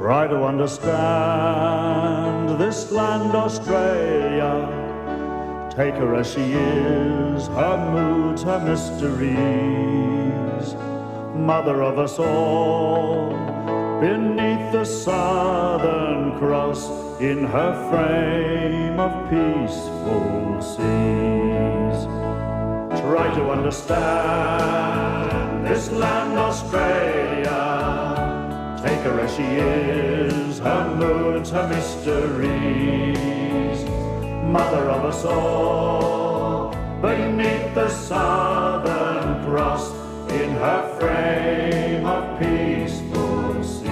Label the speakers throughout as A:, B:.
A: Try to understand this land Australia. Take her as she is, her moods, her mysteries. Mother of us all, beneath the Southern Cross, in her frame of peaceful seas. Try to understand this land Australia. Take her as she is, her moods, her mysteries. Mother of us all, beneath the Southern Cross, in her frame of peaceful seas.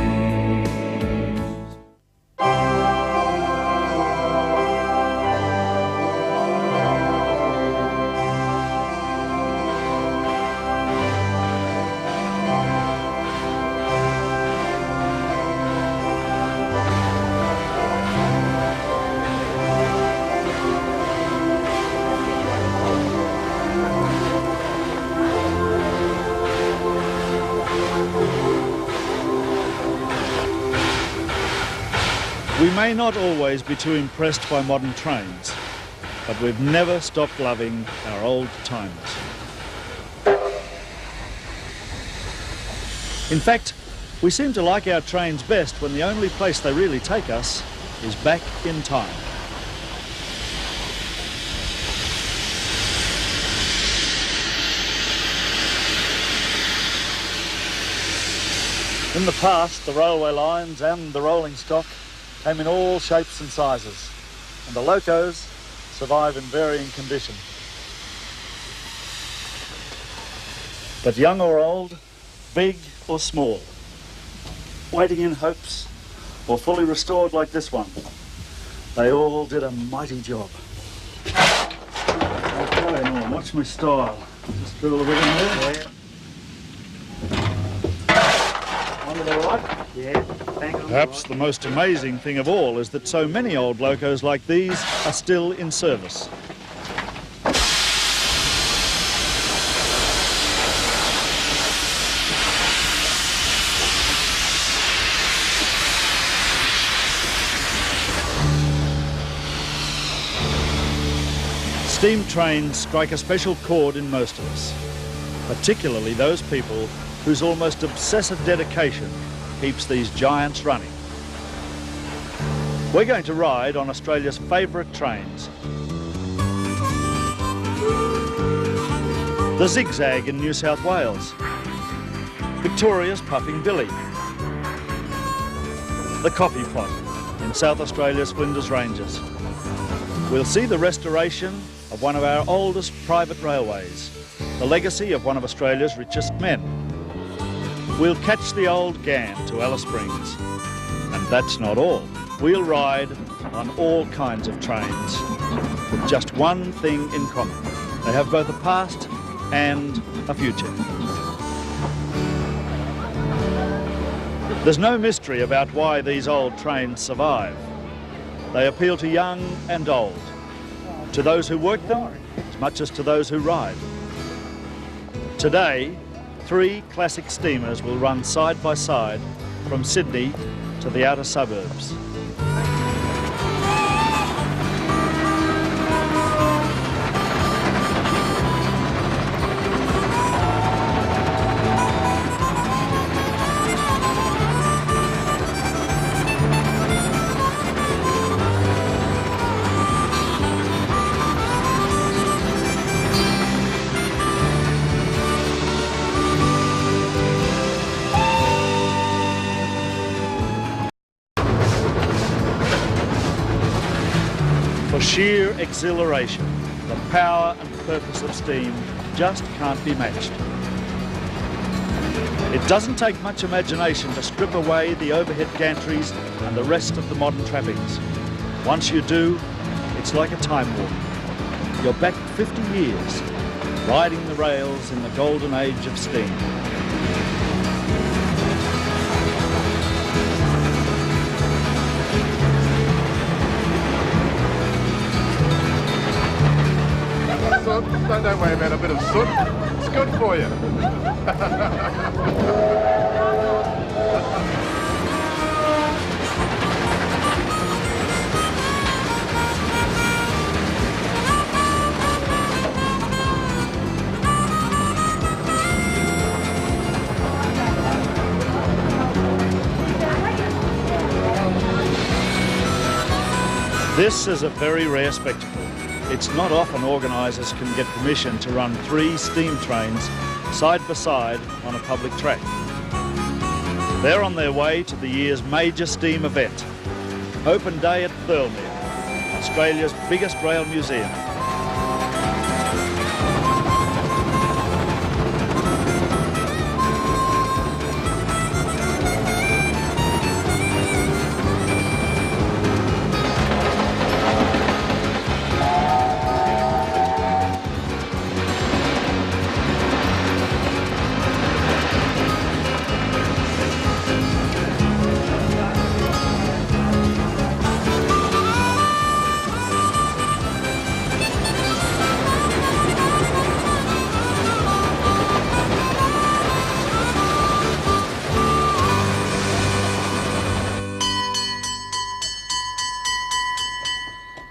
B: We may not always be too impressed by modern trains, but we've never stopped loving our old timers. In fact, we seem to like our trains best when the only place they really take us is back in time. In the past, the railway lines and the rolling stock came in all shapes and sizes, and the locos survive in varying condition. But young or old, big or small, waiting in hopes or fully restored like this one, they all did a mighty job. Okay, now watch my style. Just drill a bit in there. On to the right. Yeah. Perhaps the most amazing thing of all is that so many old locos like these are still in service. Steam trains strike a special chord in most of us, particularly those people whose almost obsessive dedication keeps these giants running. We're going to ride on Australia's favourite trains. The Zig Zag in New South Wales, Victoria's Puffing Billy, the Coffee Pot in South Australia's Flinders Ranges. We'll see the restoration of one of our oldest private railways, the legacy of one of Australia's richest men. We'll catch the old Ghan to Alice Springs. And that's not all. We'll ride on all kinds of trains with just one thing in common. They have both a past and a future. There's no mystery about why these old trains survive. They appeal to young and old, to those who work them as much as to those who ride. Today, 3 classic steamers will run side by side from Sydney to the outer suburbs. For sheer exhilaration, the power and purpose of steam just can't be matched. It doesn't take much imagination to strip away the overhead gantries and the rest of the modern trappings. Once you do, it's like a time warp. You're back 50 years, riding the rails in the golden age of steam.
C: Don't worry about a bit of soot. It's good for you.
B: This is a very rare spectacle. It's not often organisers can get permission to run 3 steam trains side by side on a public track. They're on their way to the year's major steam event, Open Day at Thirlmere, Australia's biggest rail museum.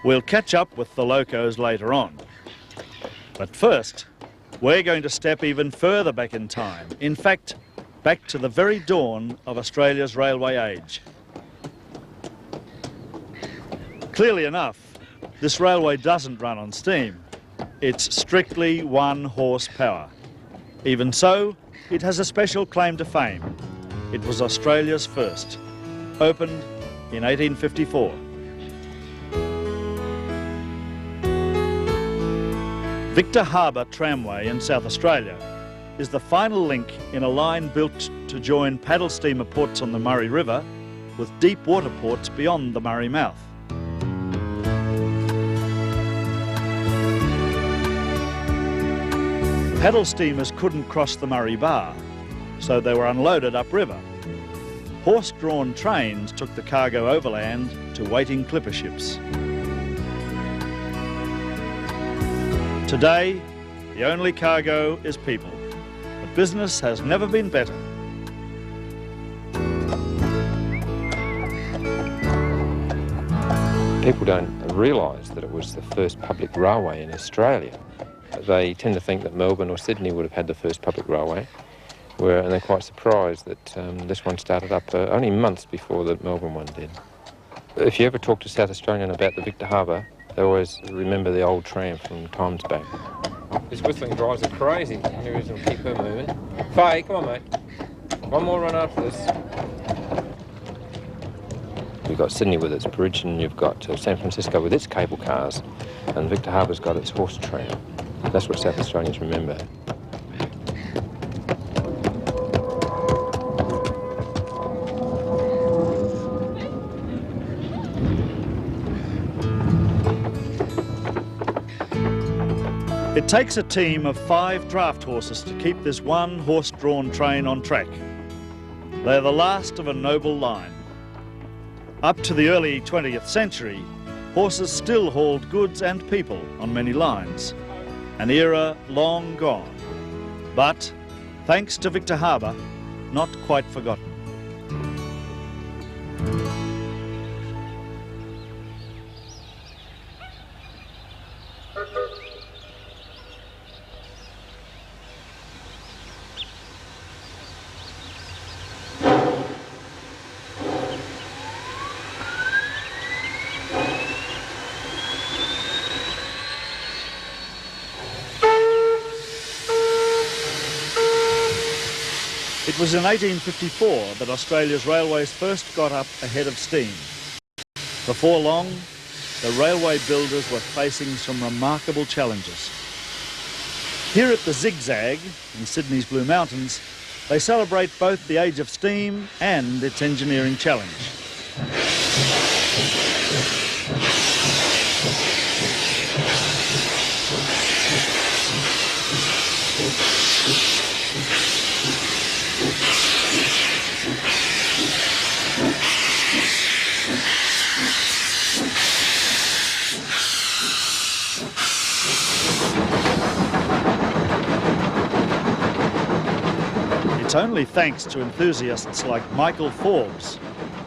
B: We'll catch up with the locos later on. But first, we're going to step even further back in time. In fact, back to the very dawn of Australia's railway age. Clearly enough, this railway doesn't run on steam. It's strictly 1 horsepower. Even so, it has a special claim to fame. It was Australia's first, opened in 1854. Victor Harbour Tramway in South Australia is the final link in a line built to join paddle steamer ports on the Murray River with deep water ports beyond the Murray mouth. Paddle steamers couldn't cross the Murray Bar, so they were unloaded upriver. Horse-drawn trains took the cargo overland to waiting clipper ships. Today, the only cargo is people, but business has never been better.
D: People don't realise that it was the first public railway in Australia. They tend to think that Melbourne or Sydney would have had the first public railway, and they're quite surprised that this one started up only months before the Melbourne one did. If you ever talk to South Australian about the Victor Harbour, they always remember the old tram from times back. This whistling drives her crazy. The only reason will keep her moving. Faye, come on, mate. One more run after this. You've got Sydney with its bridge, and you've got San Francisco with its cable cars, and Victor Harbour's got its horse tram. That's what South Australians remember.
B: It takes a team of 5 draft horses to keep this 1 horse-drawn train on track. They're the last of a noble line. Up to the early 20th century, horses still hauled goods and people on many lines, an era long gone. But, thanks to Victor Harbour, not quite forgotten. It was in 1854 that Australia's railways first got up ahead of steam. Before long, the railway builders were facing some remarkable challenges. Here at the Zig Zag in Sydney's Blue Mountains, they celebrate both the age of steam and its engineering challenge. It's only thanks to enthusiasts like Michael Forbes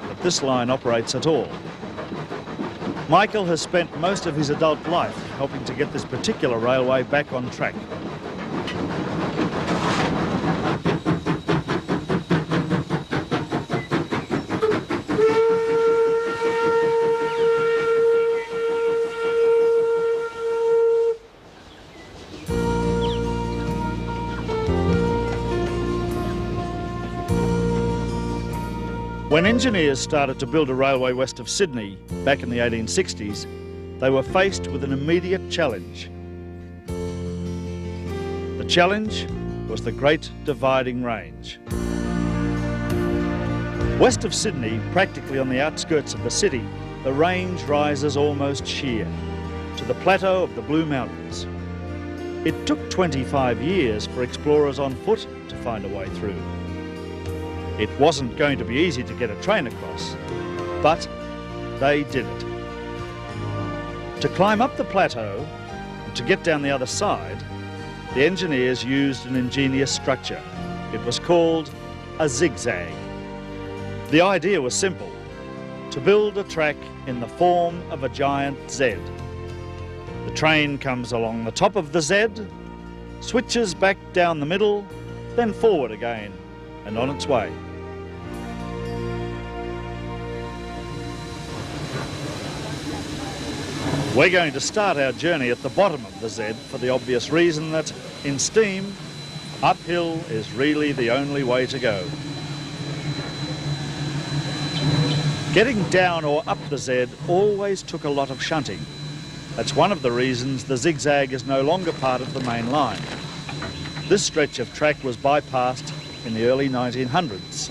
B: that this line operates at all. Michael has spent most of his adult life helping to get this particular railway back on track. When engineers started to build a railway west of Sydney back in the 1860s, they were faced with an immediate challenge. The challenge was the Great Dividing Range. West of Sydney, practically on the outskirts of the city, the range rises almost sheer to the plateau of the Blue Mountains. It took 25 years for explorers on foot to find a way through. It wasn't going to be easy to get a train across, but they did it. To climb up the plateau and to get down the other side, the engineers used an ingenious structure. It was called a zigzag. The idea was simple: to build a track in the form of a giant Z. The train comes along the top of the Z, switches back down the middle, then forward again, and on its way. We're going to start our journey at the bottom of the Z for the obvious reason that, in steam, uphill is really the only way to go. Getting down or up the Z always took a lot of shunting. That's one of the reasons the zigzag is no longer part of the main line. This stretch of track was bypassed in the early 1900s.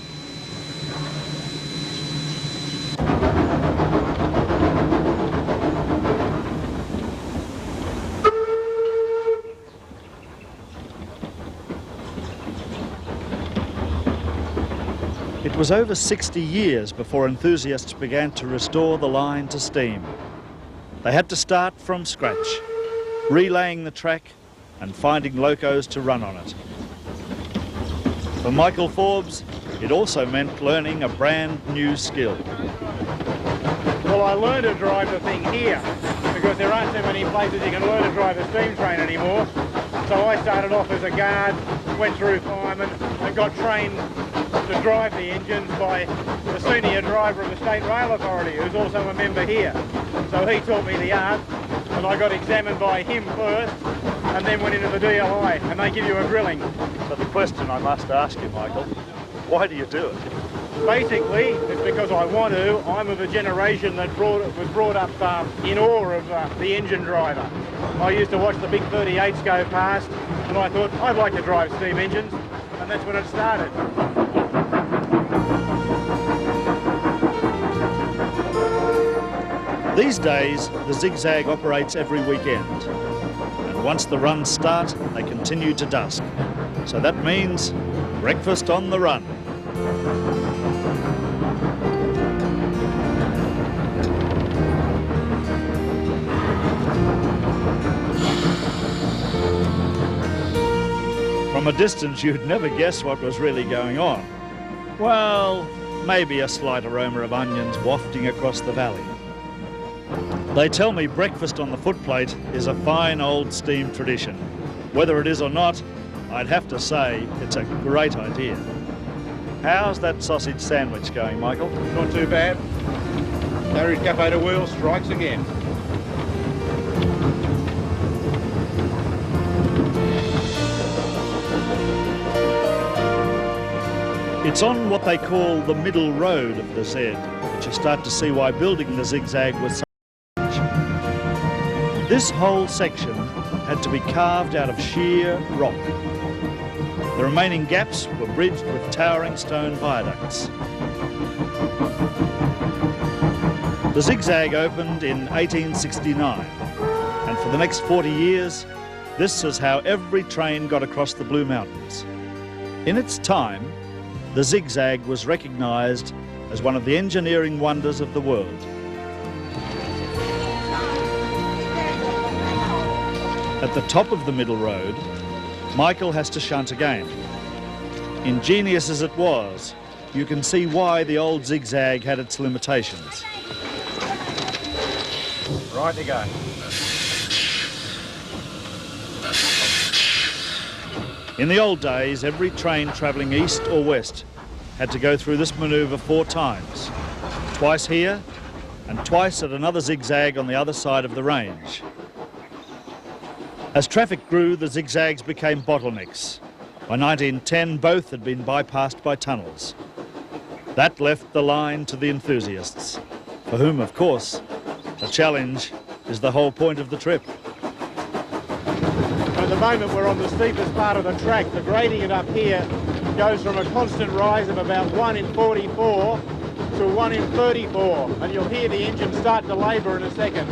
B: It was over 60 years before enthusiasts began to restore the line to steam. They had to start from scratch, relaying the track and finding locos to run on it. For Michael Forbes, it also meant learning a brand new skill.
E: Well, I learned to drive the thing here because there aren't so many places you can learn to drive a steam train anymore. So I started off as a guard, went through fireman and got trained to drive the engines by the senior driver of the State Rail Authority, who's also a member here. So he taught me the art, and I got examined by him first, and then went into the DLI, and they give you a grilling.
B: So the question I must ask you, Michael, why do you do it?
E: Basically, it's because I want to. I'm of a generation that was brought up in awe of the engine driver. I used to watch the big 38s go past, and I thought, I'd like to drive steam engines, and that's when it started.
B: These days, the zigzag operates every weekend, and once the runs start, they continue to dusk. So that means breakfast on the run. From a distance, you'd never guess what was really going on. Well, maybe a slight aroma of onions wafting across the valley. They tell me breakfast on the footplate is a fine old steam tradition. Whether it is or not, I'd have to say it's a great idea. How's that sausage sandwich going, Michael?
C: Not too bad. Harry's Cafe de Wheel strikes again.
B: It's on what they call the middle road of the Z that you start to see why building the zigzag was so much. This whole section had to be carved out of sheer rock. The remaining gaps were bridged with towering stone viaducts. The zigzag opened in 1869, and for the next 40 years, this is how every train got across the Blue Mountains. In its time, the zigzag was recognised as one of the engineering wonders of the world. At the top of the middle road, Michael has to shunt again. Ingenious as it was, you can see why the old zigzag had its limitations.
C: Right to go.
B: In the old days, every train travelling east or west had to go through this manoeuvre 4 times. Twice here and twice at another zigzag on the other side of the range. As traffic grew, the zigzags became bottlenecks. By 1910, both had been bypassed by tunnels. That left the line to the enthusiasts, for whom, of course, the challenge is the whole point of the trip.
E: At the moment we're on the steepest part of the track. The gradient up here goes from a constant rise of about 1 in 44 to 1 in 34, and you'll hear the engine start to labour in a second.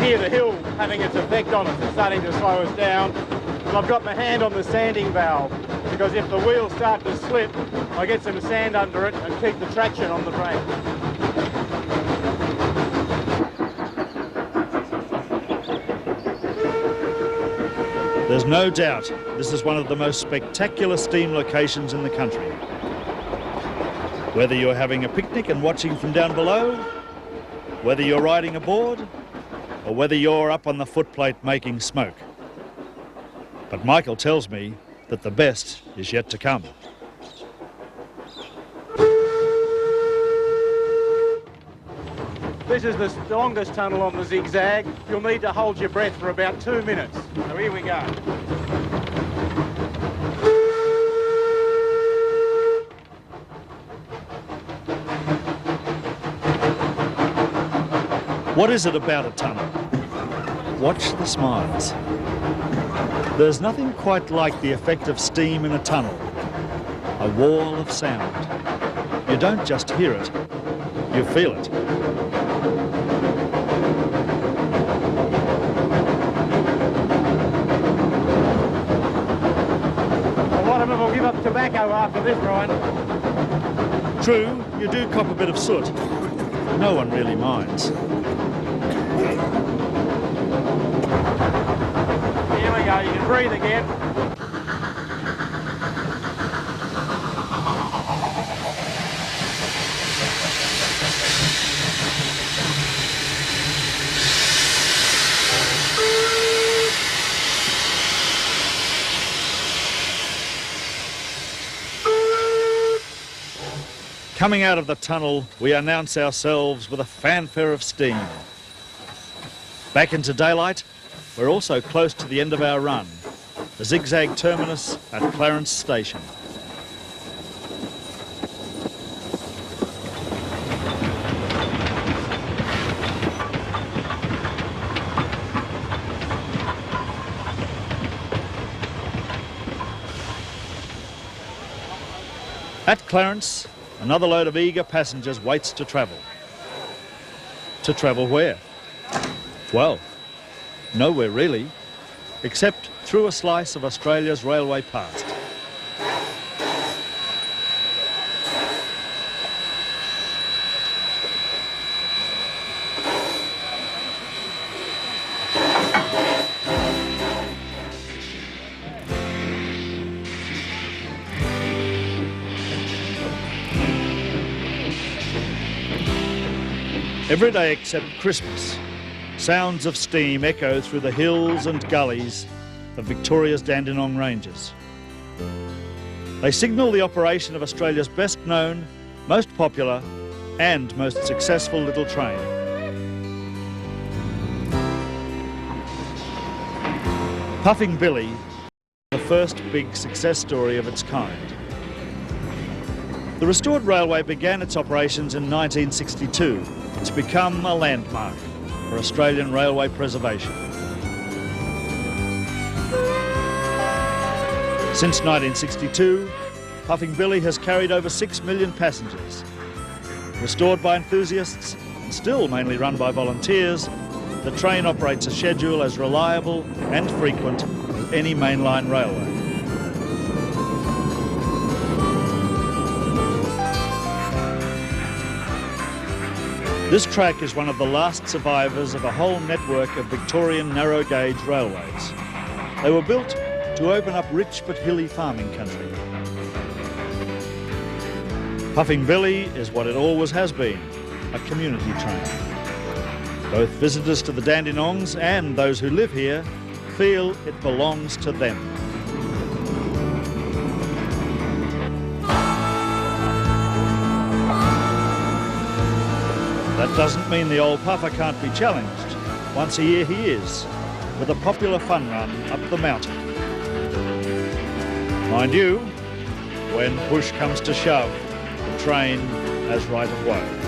E: Hear the hill having its effect on us. It's starting to slow us down. And I've got my hand on the sanding valve because if the wheels start to slip, I get some sand under it and keep the traction on the brake.
B: There's no doubt this is one of the most spectacular steam locations in the country. Whether you're having a picnic and watching from down below, whether you're riding aboard, or whether you're up on the footplate making smoke. But Michael tells me that the best is yet to come.
E: This is the longest tunnel on the Zig Zag. You'll need to hold your breath for about 2 minutes. So here we go.
B: What is it about a tunnel? Watch the smiles. There's nothing quite like the effect of steam in a tunnel. A wall of sound. You don't just hear it, you feel it.
E: A lot of them will give up tobacco after this ride.
B: True, you do cop a bit of soot. No one really minds.
E: Here we go, you can breathe again.
B: Coming out of the tunnel, we announce ourselves with a fanfare of steam. Back into daylight, we're also close to the end of our run, the Zig Zag terminus at Clarence Station. At Clarence, another load of eager passengers waits to travel. To travel where? Well, nowhere really, except through a slice of Australia's railway past. Every day except Christmas, sounds of steam echo through the hills and gullies of Victoria's Dandenong Ranges. They signal the operation of Australia's best known, most popular and most successful little train. Puffing Billy, the first big success story of its kind. The restored railway began its operations in 1962. It's become a landmark for Australian railway preservation. Since 1962, Puffing Billy has carried over 6 million passengers. Restored by enthusiasts and still mainly run by volunteers, the train operates a schedule as reliable and frequent as any mainline railway. This track is one of the last survivors of a whole network of Victorian narrow gauge railways. They were built to open up rich but hilly farming country. Puffing Billy is what it always has been, a community train. Both visitors to the Dandenongs and those who live here feel it belongs to them. That doesn't mean the old puffer can't be challenged. Once a year he is, with a popular fun run up the mountain. Mind you, when push comes to shove, the train has right of way.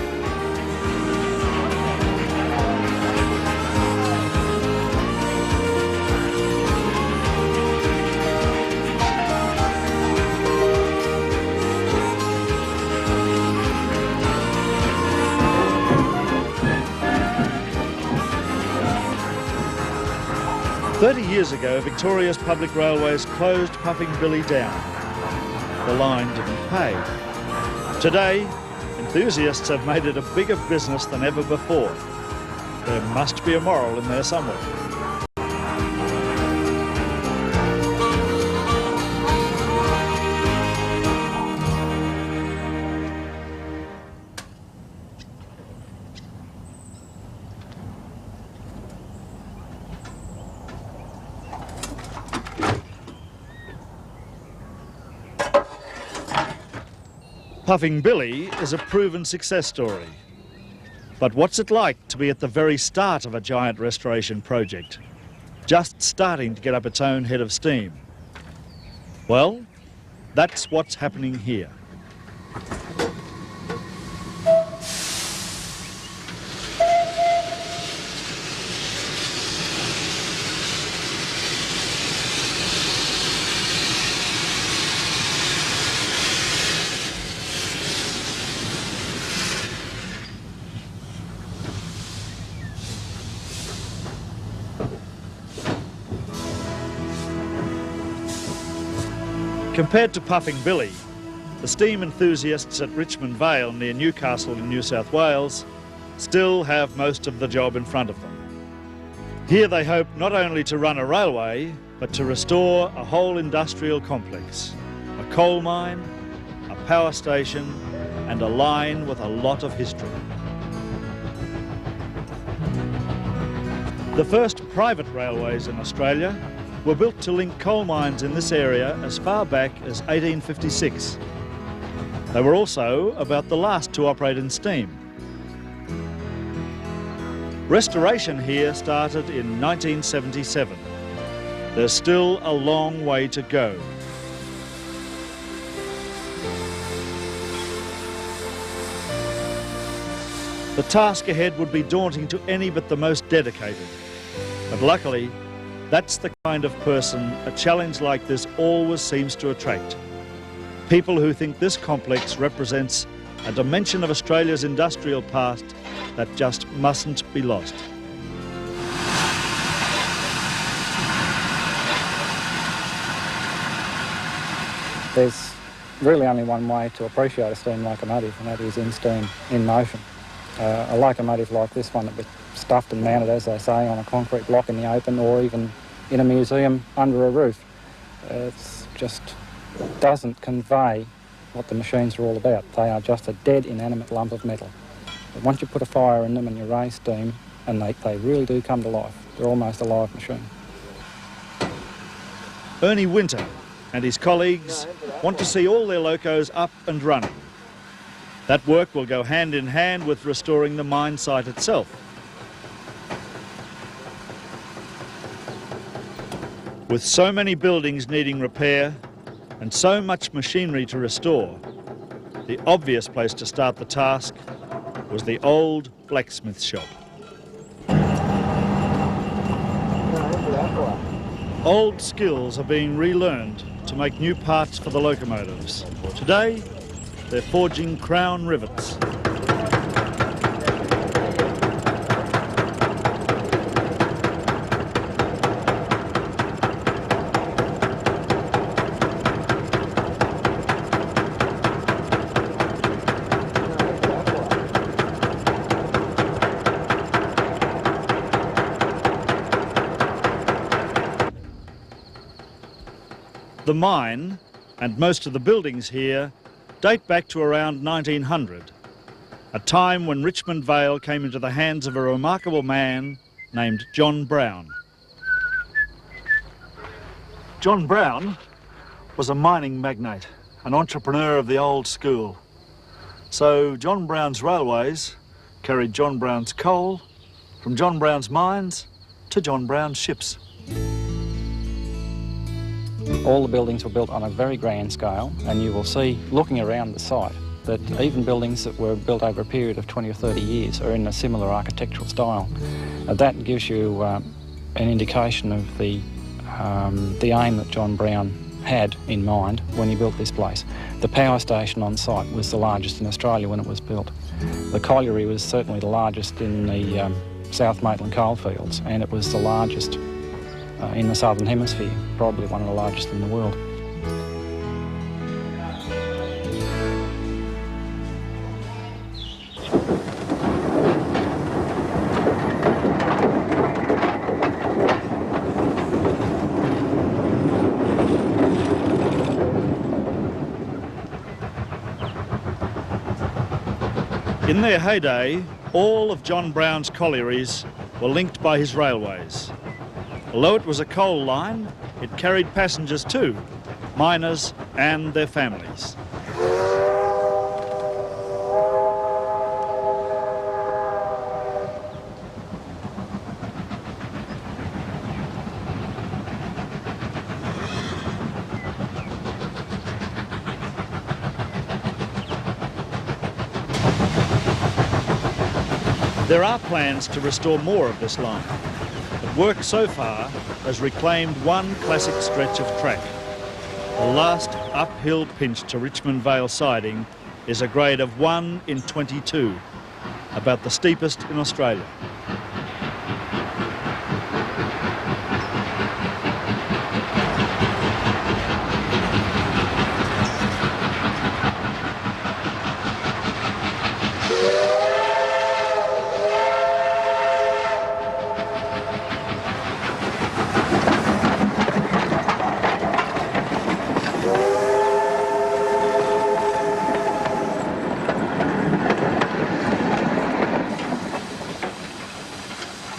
B: "30 years ago, Victoria's public railways closed Puffing Billy down. The line didn't pay. Today, enthusiasts have made it a bigger business than ever before. There must be a moral in there somewhere." Puffing Billy is a proven success story. But what's it like to be at the very start of a giant restoration project, just starting to get up its own head of steam? Well, that's what's happening here. Compared to Puffing Billy, the steam enthusiasts at Richmond Vale near Newcastle in New South Wales still have most of the job in front of them. Here they hope not only to run a railway, but to restore a whole industrial complex, a coal mine, a power station, and a line with a lot of history. The first private railways in Australia were built to link coal mines in this area as far back as 1856. They were also about the last to operate in steam. Restoration here started in 1977. There's still a long way to go. The task ahead would be daunting to any but the most dedicated. But luckily, that's the kind of person a challenge like this always seems to attract. People who think this complex represents a dimension of Australia's industrial past that just mustn't be lost.
F: There's really only one way to appreciate a steam locomotive, and that is in steam, in motion. A locomotive like this one that was stuffed and mounted, as they say, on a concrete block in the open, or even in a museum under a roof. It just doesn't convey what the machines are all about. They are just a dead, inanimate lump of metal. But once you put a fire in them and you raise steam, and they really do come to life. They're almost a live machine.
B: Ernie Winter and his colleagues want to see all their locos up and running. That work will go hand in hand with restoring the mine site itself. With so many buildings needing repair and so much machinery to restore, the obvious place to start the task was the old blacksmith shop. Old skills are being relearned to make new parts for the locomotives. Today, they're forging crown rivets. The mine, and most of the buildings here, date back to around 1900, a time when Richmond Vale came into the hands of a remarkable man named John Brown. John Brown was a mining magnate, an entrepreneur of the old school. So John Brown's railways carried John Brown's coal from John Brown's mines to John Brown's ships.
F: All the buildings were built on a very grand scale, and you will see, looking around the site, that even buildings that were built over a period of 20 or 30 years are in a similar architectural style. That gives you an indication of the aim that John Brown had in mind when he built this place. The power station on site was the largest in Australia when it was built. The colliery was certainly the largest in the South Maitland coalfields, and it was the largest in the Southern Hemisphere, probably one of the largest in the world.
B: In their heyday, all of John Brown's collieries were linked by his railways. Although it was a coal line, it carried passengers too, miners and their families. There are plans to restore more of this line, but work so far has reclaimed one classic stretch of track. The last uphill pinch to Richmond Vale siding is a grade of 1 in 22, about the steepest in Australia.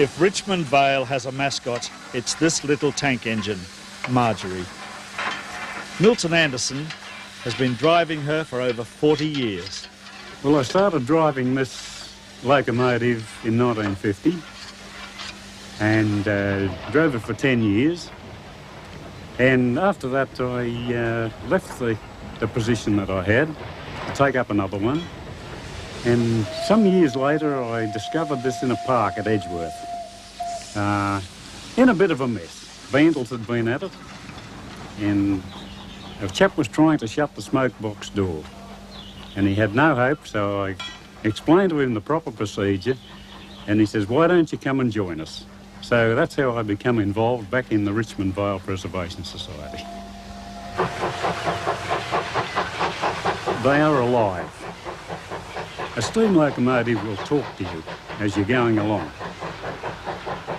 B: If Richmond Vale has a mascot, it's this little tank engine, Marjorie. Milton Anderson has been driving her for over 40 years.
G: Well, I started driving this locomotive in 1950 and drove it for 10 years. And after that, I left the position that I had to take up another one. And some years later, I discovered this in a park at Edgeworth, in a bit of a mess. Vandals had been at it, and a chap was trying to shut the smoke box door, and he had no hope, so I explained to him the proper procedure, and he says, "Why don't you come and join us?" So that's how I become involved back in the Richmond Vale Preservation Society. They are alive. A steam locomotive will talk to you as you're going along.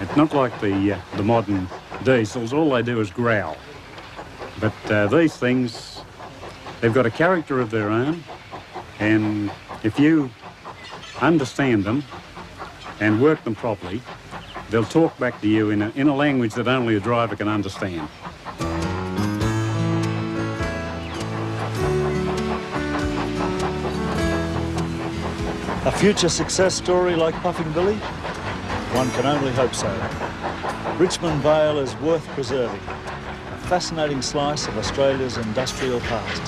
G: It's not like the modern diesels. All they do is growl. But these things, they've got a character of their own, and if you understand them and work them properly, they'll talk back to you in a language that only a driver can understand.
B: A future success story like Puffing Billy? One can only hope so. Richmond Vale is worth preserving, a fascinating slice of Australia's industrial past.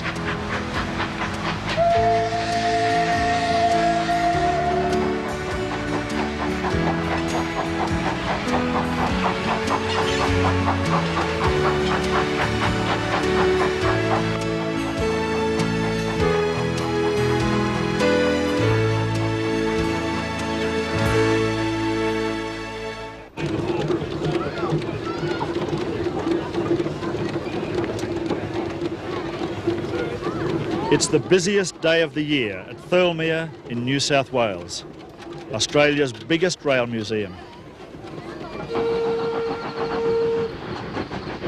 B: It's the busiest day of the year at Thirlmere in New South Wales, Australia's biggest rail museum.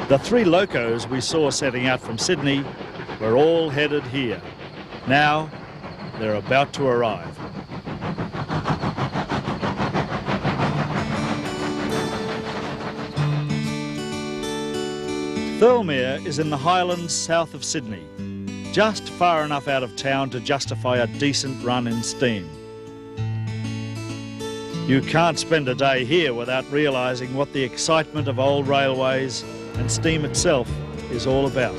B: The 3 locos we saw setting out from Sydney were all headed here. Now they're about to arrive. Thirlmere is in the Highlands south of Sydney, just far enough out of town to justify a decent run in steam. You can't spend a day here without realising what the excitement of old railways and steam itself is all about.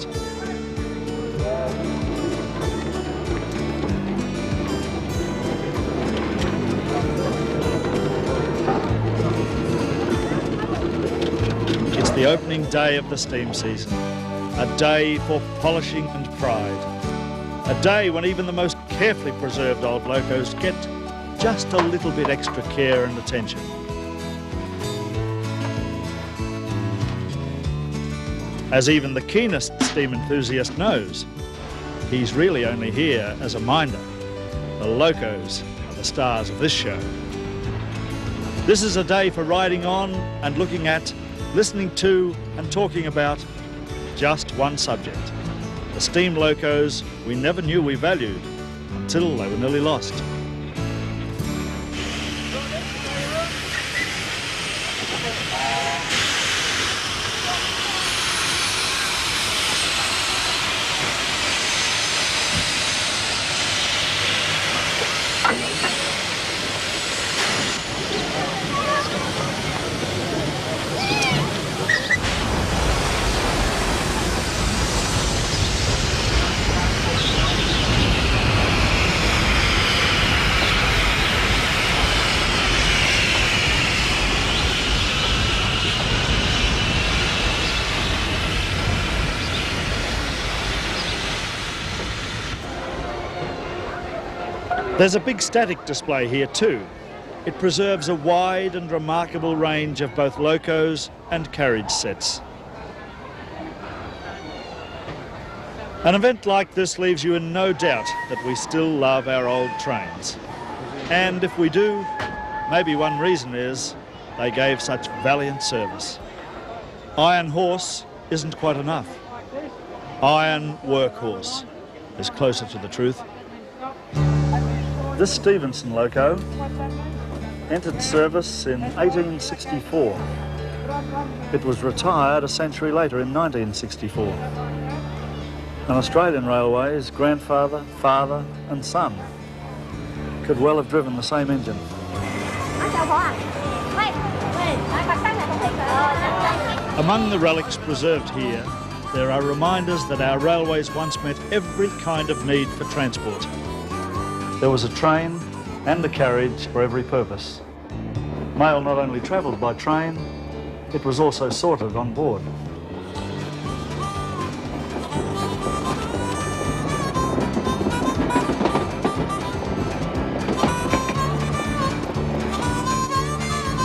B: It's the opening day of the steam season, a day for polishing and pride, a day when even the most carefully preserved old locos get just a little bit extra care and attention. As even the keenest steam enthusiast knows, he's really only here as a minder. The locos are the stars of this show. This is a day for riding on and looking at, listening to and talking about just one subject. The steam locos we never knew we valued until they were nearly lost. There's a big static display here too. It preserves a wide and remarkable range of both locos and carriage sets. An event like this leaves you in no doubt that we still love our old trains. And if we do, maybe one reason is they gave such valiant service. Iron horse isn't quite enough. Iron workhorse is closer to the truth. This Stevenson loco entered service in 1864. It was retired a century later in 1964. An Australian Railways grandfather, father and son could well have driven the same engine. Among the relics preserved here, there are reminders that our railways once met every kind of need for transport. There was a train and a carriage for every purpose. Mail not only travelled by train, it was also sorted on board.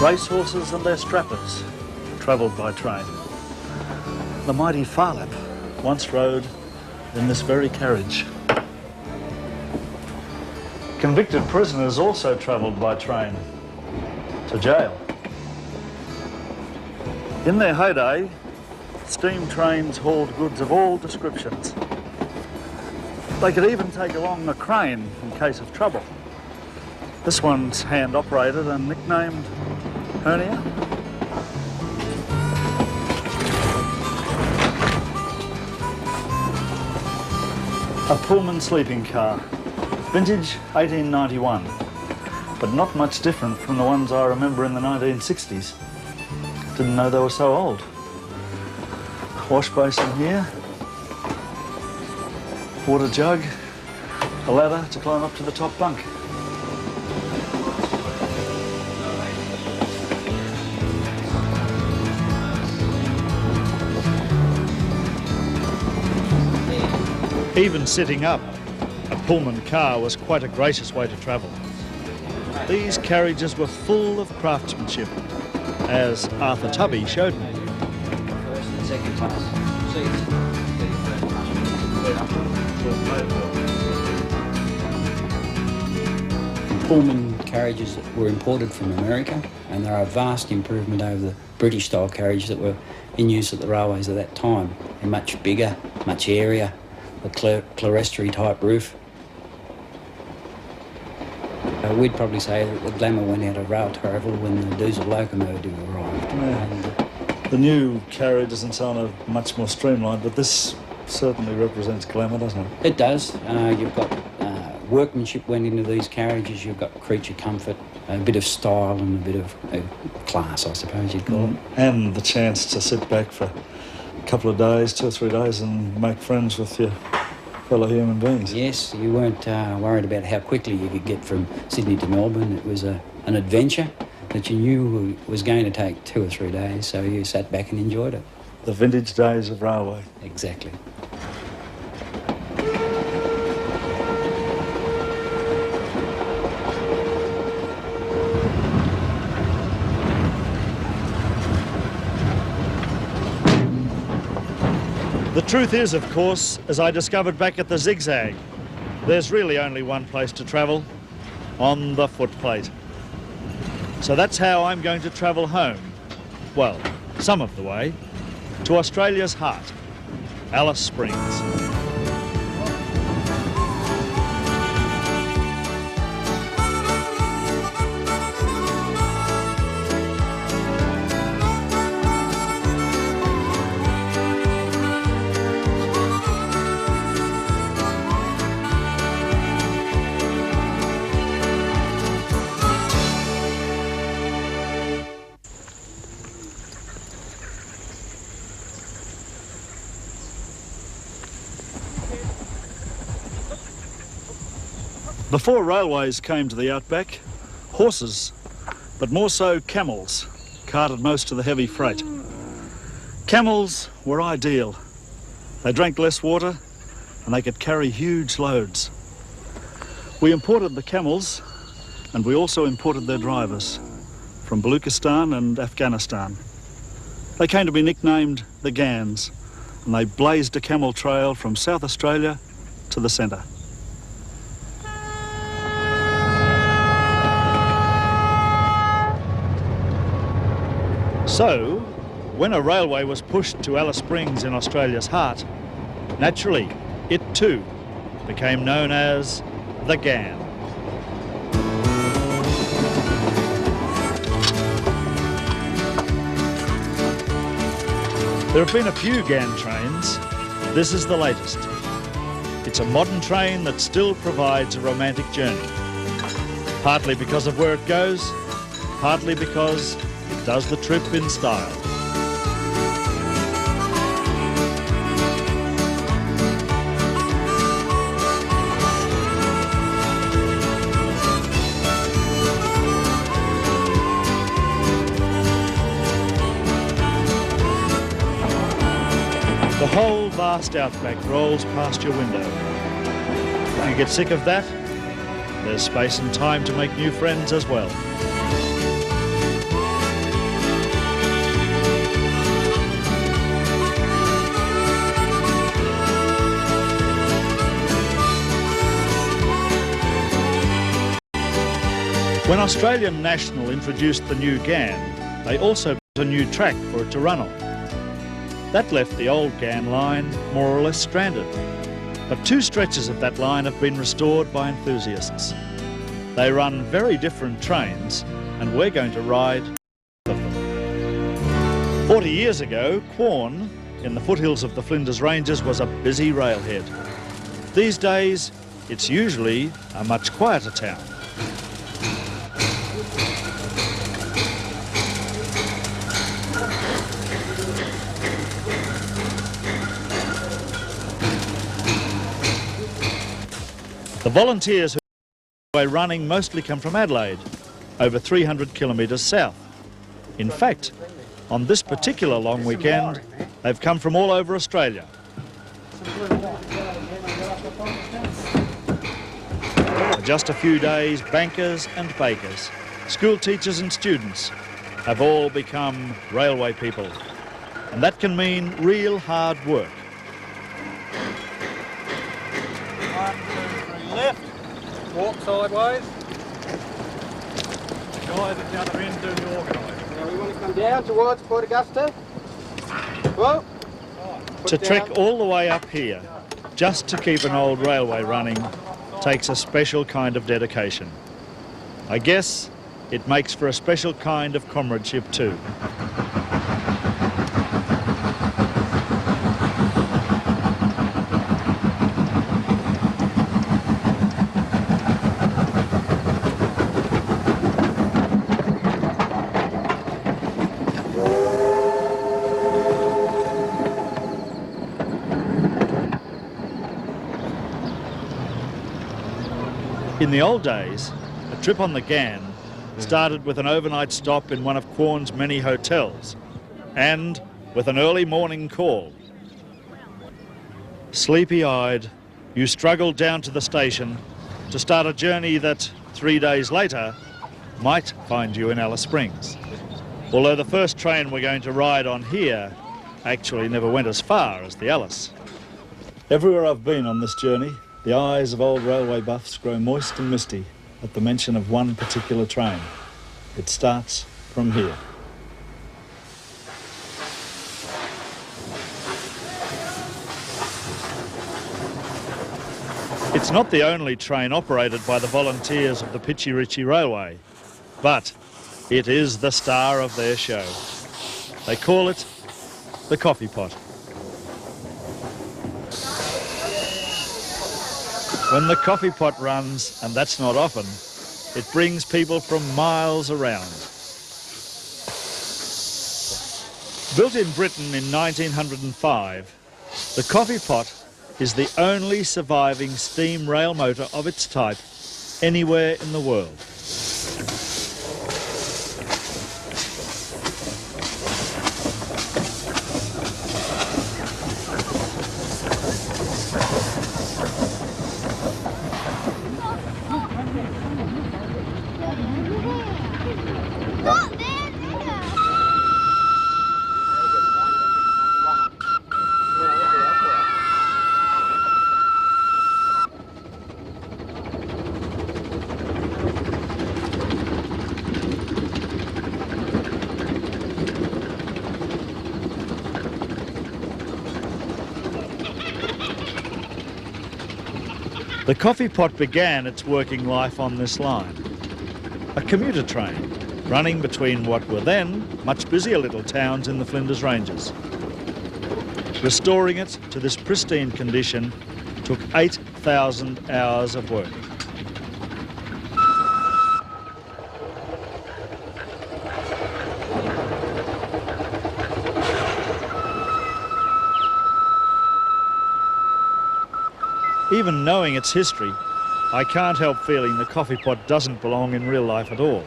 B: Racehorses and their strappers travelled by train. The mighty Thirlmere once rode in this very carriage. Convicted prisoners also travelled by train to jail. In their heyday, steam trains hauled goods of all descriptions. They could even take along a crane in case of trouble. This one's hand-operated and nicknamed Hernia. A Pullman sleeping car. Vintage 1891, but not much different from the ones I remember in the 1960s. Didn't know they were so old. Wash basin here, water jug, a ladder to climb up to the top bunk. Even sitting up, a Pullman car was quite a gracious way to travel. These carriages were full of craftsmanship, as Arthur Tubby showed me.
H: First and second class. Pullman carriages that were imported from America, and they're a vast improvement over the British-style carriages that were in use at the railways at that time. They're much bigger, much airier, a clerestory-type roof. We'd probably say that the glamour went out of rail travel when the diesel locomotive arrived.
B: Yeah. The new carriages and so on are much more streamlined, but this certainly represents glamour, doesn't it?
H: It does. You've got workmanship went into these carriages. You've got creature comfort. a bit of style and a bit of class, I suppose you'd call it.
B: And the chance to sit back for a couple of days, 2 or 3 days, and make friends with your fellow human beings.
H: Yes, you weren't worried about how quickly you could get from Sydney to Melbourne. It was an adventure that you knew was going to take 2 or 3 days, so you sat back and enjoyed it.
B: The vintage days of railway.
H: Exactly.
B: The truth is, of course, as I discovered back at the Zig Zag, there's really only one place to travel, on the footplate. So that's how I'm going to travel home, well, some of the way, to Australia's heart, Alice Springs. Before railways came to the outback, horses, but more so camels, carted most of the heavy freight. Camels were ideal. They drank less water and they could carry huge loads. We imported the camels and we also imported their drivers from Baluchistan and Afghanistan. They came to be nicknamed the Ghans, and they blazed a camel trail from South Australia to the centre. So, when a railway was pushed to Alice Springs in Australia's heart, naturally, it too became known as the Ghan. There have been a few Ghan trains. This is the latest. It's a modern train that still provides a romantic journey. Partly because of where it goes, partly because it does the trip in style. The whole vast outback rolls past your window. If you get sick of that, there's space and time to make new friends as well. When Australian National introduced the new Ghan, they also built a new track for it to run on. That left the old Ghan line more or less stranded. But 2 stretches of that line have been restored by enthusiasts. They run very different trains, and we're going to ride both of them. 40 years ago, Quorn, in the foothills of the Flinders Ranges, was a busy railhead. These days, it's usually a much quieter town. The volunteers who are running mostly come from Adelaide, over 300 kilometres south. In fact, on this particular long weekend, they've come from all over Australia. For just a few days, bankers and bakers, school teachers and students have all become railway people. And that can mean real hard work.
E: Left, walk sideways. Guys at the other end do the organising.
I: Now we want to come down towards Port Augusta. Whoa.
B: To trek all the way up here, just to keep an old railway running, takes a special kind of dedication. I guess it makes for a special kind of comradeship too. In the old days, a trip on the Ghan started with an overnight stop in one of Quorn's many hotels and with an early morning call. Sleepy-eyed, you struggled down to the station to start a journey that 3 days later might find you in Alice Springs. Although the first train we're going to ride on here actually never went as far as the Alice. Everywhere I've been on this journey, the eyes of old railway buffs grow moist and misty at the mention of one particular train. It starts from here. It's not the only train operated by the volunteers of the Pichi Railway, but it is the star of their show. They call it the coffee pot. When the coffee pot runs, and that's not often, it brings people from miles around. Built in Britain in 1905, the coffee pot is the only surviving steam rail motor of its type anywhere in the world. The coffee pot began its working life on this line, a commuter train running between what were then much busier little towns in the Flinders Ranges. Restoring it to this pristine condition took 8,000 hours of work. Even knowing its history, I can't help feeling the coffee pot doesn't belong in real life at all.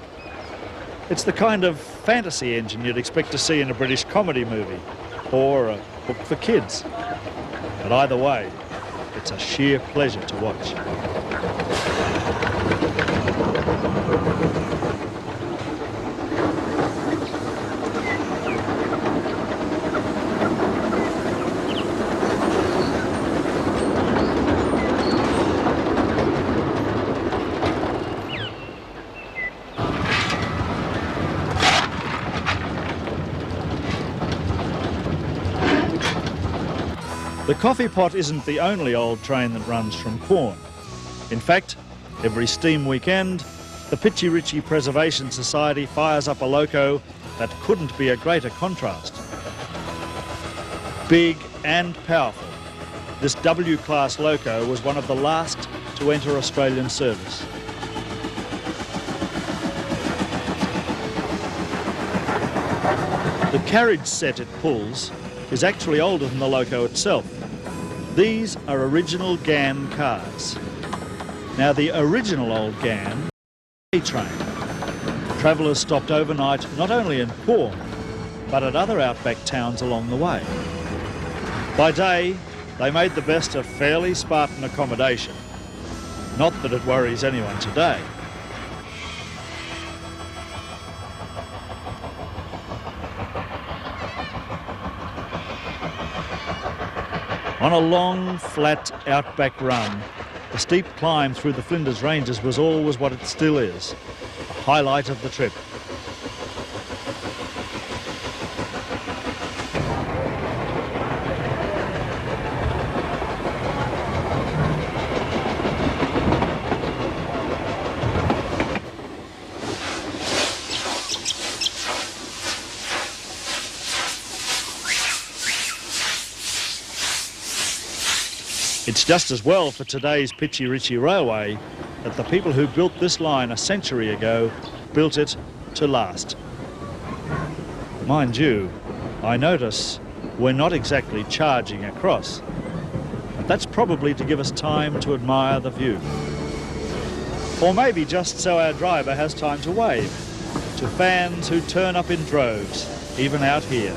B: It's the kind of fantasy engine you'd expect to see in a British comedy movie or a book for kids. But either way, it's a sheer pleasure to watch. The coffee pot isn't the only old train that runs from Quorn. In fact, every steam weekend, the Pichi Preservation Society fires up a loco that couldn't be a greater contrast. Big and powerful, this W-class loco was one of the last to enter Australian service. The carriage set it pulls is actually older than the loco itself. These are original Ghan cars. Now the original old Ghan train. Travellers stopped overnight not only in Quorn, but at other outback towns along the way. By day, they made the best of fairly Spartan accommodation. Not that it worries anyone today. On a long, flat outback run, the steep climb through the Flinders Ranges was always what it still is, a highlight of the trip. It's just as well for today's Pichi Railway that the people who built this line a century ago built it to last. Mind you, I notice we're not exactly charging across, but that's probably to give us time to admire the view. Or maybe just so our driver has time to wave to fans who turn up in droves, even out here.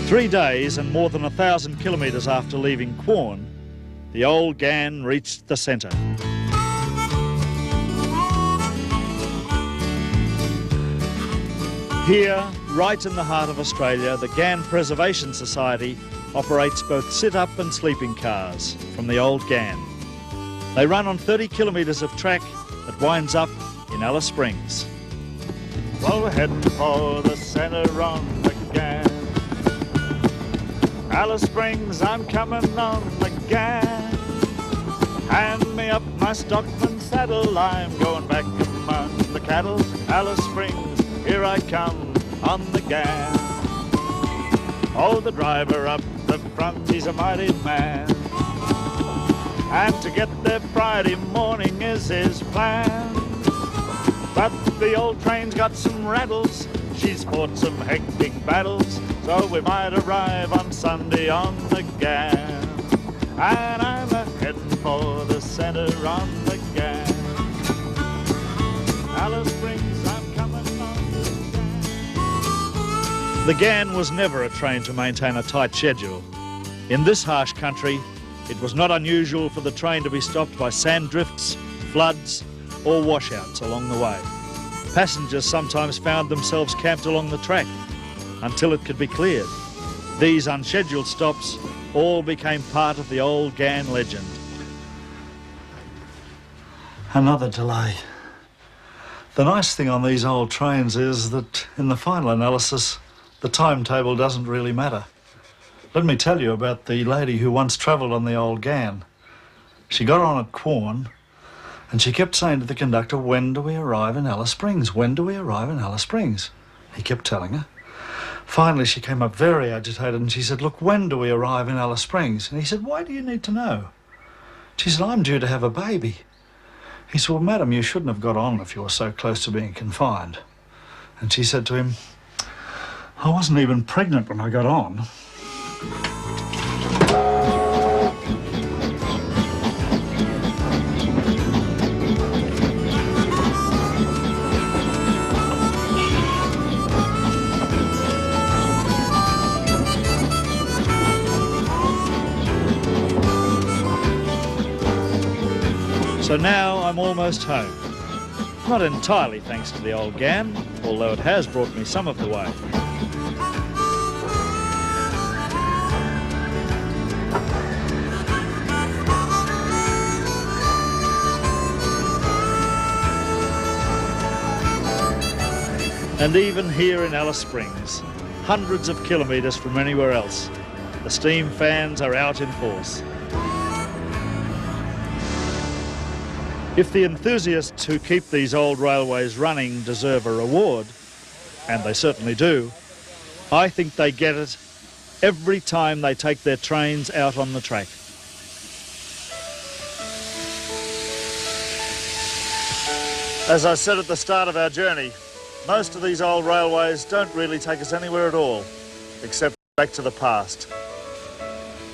B: Three days and more than 1,000 kilometres after leaving Quorn, the old Ghan reached the centre. Here, right in the heart of Australia, the Ghan Preservation Society operates both sit-up and sleeping cars from the old Ghan. They run on 30 kilometres of track that winds up in Alice Springs.
A: Well, we're heading for the centre on the Ghan. Alice Springs, I'm coming on the Ghan. Hand me up my stockman saddle, I'm going back among the cattle. Alice Springs, here I come on the Ghan. Oh, the driver up the front, he's a mighty man. And to get there Friday morning is his plan. But the old train's got some rattles, she's fought some hectic battles, so we might arrive on Sunday on the Ghan. And I'm a-heading for the centre on the Ghan. Alice Springs, I'm coming on the Ghan.
B: The Ghan was never a train to maintain a tight schedule. In this harsh country, it was not unusual for the train to be stopped by sand drifts, floods, or washouts along the way. Passengers sometimes found themselves camped along the track until it could be cleared. These unscheduled stops all became part of the old Ghan legend.
A: Another delay. The nice thing on these old trains is that in the final analysis, the timetable doesn't really matter. Let me tell you about the lady who once travelled on the old Ghan. She got on at Quorn and she kept saying to the conductor, when do we arrive in Alice Springs? When do we arrive in Alice Springs? He kept telling her. Finally, she came up very agitated and she said, look, when do we arrive in Alice Springs? And he said, why do you need to know? She said, I'm due to have a baby. He said, well, madam, you shouldn't have got on if you were so close to being confined. And she said to him, I wasn't even pregnant when I got on.
B: So now I'm almost home. Not entirely thanks to the old Ghan, although it has brought me some of the way. And even here in Alice Springs, hundreds of kilometres from anywhere else, the steam fans are out in force. If the enthusiasts who keep these old railways running deserve a reward, and they certainly do, I think they get it every time they take their trains out on the track. As I said at the start of our journey, most of these old railways don't really take us anywhere at all, except back to the past.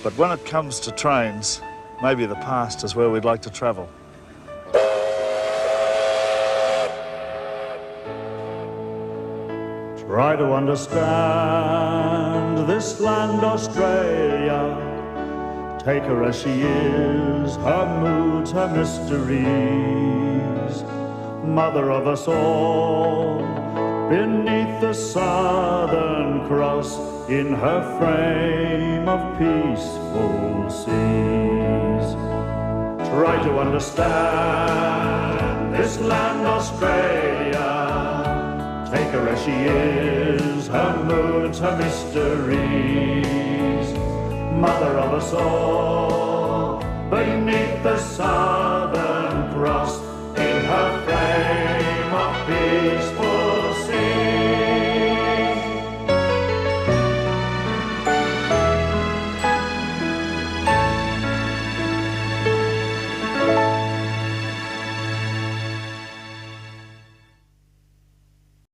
B: But when it comes to trains, maybe the past is where we'd like to travel.
A: Try to understand this land, Australia. Take her as she is, her moods, her mysteries. Mother of us all, beneath the Southern Cross, in her frame of peaceful seas. Try to understand this land, Australia. Take her as she is, her moods, her mysteries. Mother of us all, beneath the sun.